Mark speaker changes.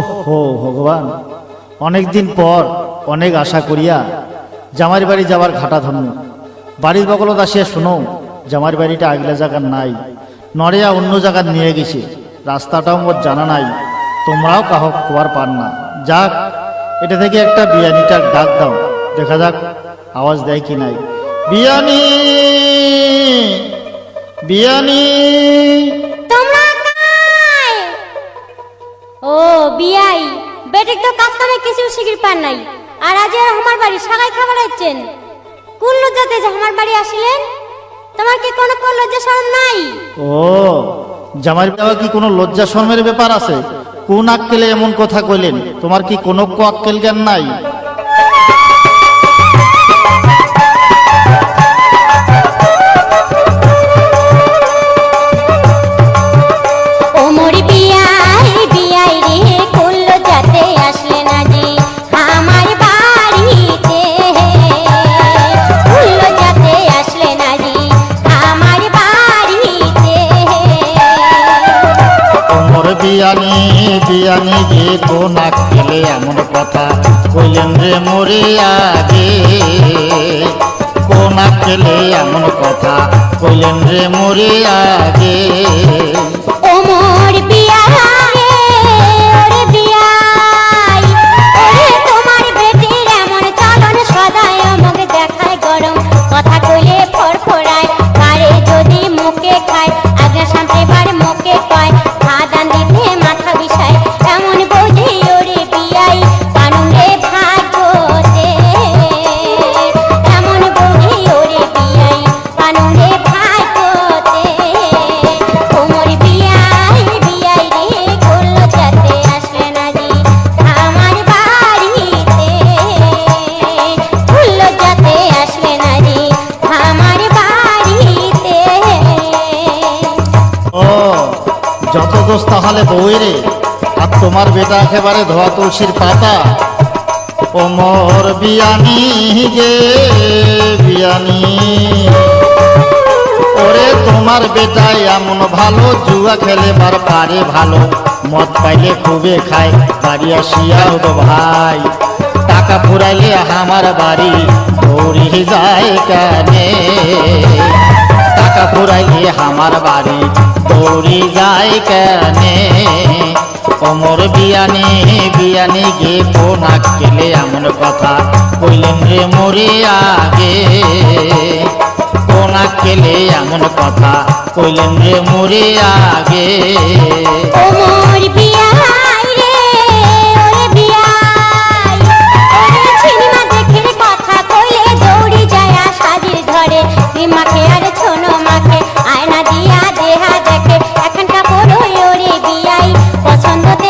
Speaker 1: ওহো ভগবান, অনেকদিন পর অনেক আশা করিয়া জামাইর বাড়ি যাবার ঘাটা ধন্য। বাড়ির বগলত আসিয়া শুনো জামাইর বাড়িটা আগলা জায়গার নাই, নড়িয়া অন্য জায়গার নিয়ে গেছে। রাস্তাটাও মোর জানা নাই, তোমরাও কাহক খোয়ার পান না। যাক, এটা থেকে একটা বিয়ানিটার ডাক দাও, দেখা যাক আওয়াজ দেয় কি নাই। বিয়ানি, বিয়ানি।
Speaker 2: তোমরা কাই? ও বিয়াই, বেটিক তো কাজ কামে কিছু শিখির পান নাই, আর আজ আমার বাড়ি সাগাই খাবার আইছেন। কোন লজ্জাতে যে আমার বাড়ি আসিলেন? তোমার কি কোনো লজ্জা শরম নাই?
Speaker 1: ও, জামাইর বাবা কি কোনো লজ্জা শর্মের ব্যাপার আছে? কোন আক্কেলে এমন কথা কইলেন? তোমার কি কোনো আক্কেল জ্ঞান নাই? বিয়ানি, বিয়ানি গে কোন আক্কেলে এমন কথা কইলেন রে মোরে আগে? কোন আক্কেলে এমন কথা কইলেন রে মোরে আগে?
Speaker 2: ও মোর বিয়াই, ওরে বিয়াই, ওরে তোমার বেটির এমন চলন সদাই আমাকে দেখায় গরম, কথা কইলে ফরফরায়, পারে যদি মুখে খায়, আগে সামনে বার মুখে কয়, খাদান দিতে মাথা বিষায়, এমন বোঝে ওরে বিয়াই, কানুন রে ভাগতে, এমন বোঝে ওরে বিয়াই, কানুন রে ভাগতে। ওমর বিয়াই, বিয়াই রে কোল যাতে আসলে না রে আমার বাড়িতে, কোল যাতে আসলে না রে আমার বাড়িতে।
Speaker 1: ও, যত দোষ তাহলে বউয়েরে, আর তোমার বেটা একেবারে ধোয়া তুলসীর পাতা। ও মোর বিয়ানি গে বিয়ানি, ওরে তোমার বেটাই এমন ভালো, জুয়া খেলেবার পারে ভালো, মদ পাইলে খুবে খায়, বাড়ি আসিয়াও তো ভাই, টাকা ফুরাইলে আমার বাড়ি দৌড়ি যায় কানে, টাকা ফুরাইলে আমার বাড়ি দৌড়ি যায় কানে। ওমর বিয়ানি, বিয়ানি গে কোন আক্কেলে এমন কথা কইলেন রে মোরে আগে? কোন আক্কেলে এমন কথা কইলেন রে মোরে আগে?
Speaker 2: ওমর বিয়াই রে, ওরে বিয়াই, ওরে সিনেমা দেখে কথা কইলে দৌড়ি যায় সাজির ধরে, মাকে আর ছোনো মাকে আয়না দিয়া দেহা দেখে, এখানটা বড় ওরে বিয়াই, পছন্দতে